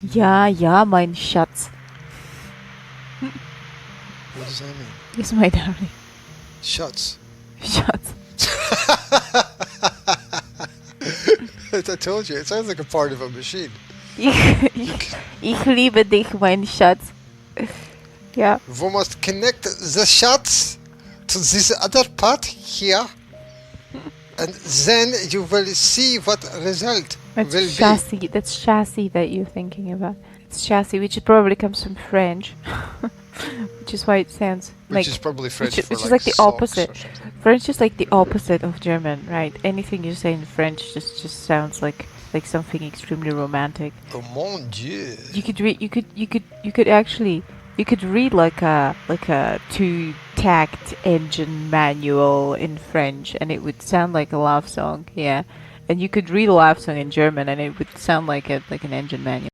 Ja, mein Schatz. What does that mean? Yes, my darling. Shuts. Schatz. I told you, it sounds like a part of a machine. Ich liebe dich, mein Schatz. Yeah. We must connect the shots to this other part here, and then you will see what result That's will chassis. That's chassis that you're thinking about. It's chassis, which probably comes from French, which is why it sounds be. like. Which is probably French which for is like the socks opposite. or something. French is like the opposite of German, right? Anything you say in French just sounds like something extremely romantic. Oh mon Dieu! You could read. You could actually. You could read like a two-tact engine manual in French, and it would sound like a love song. Yeah, and you could read a love song in German, and it would sound like an engine manual.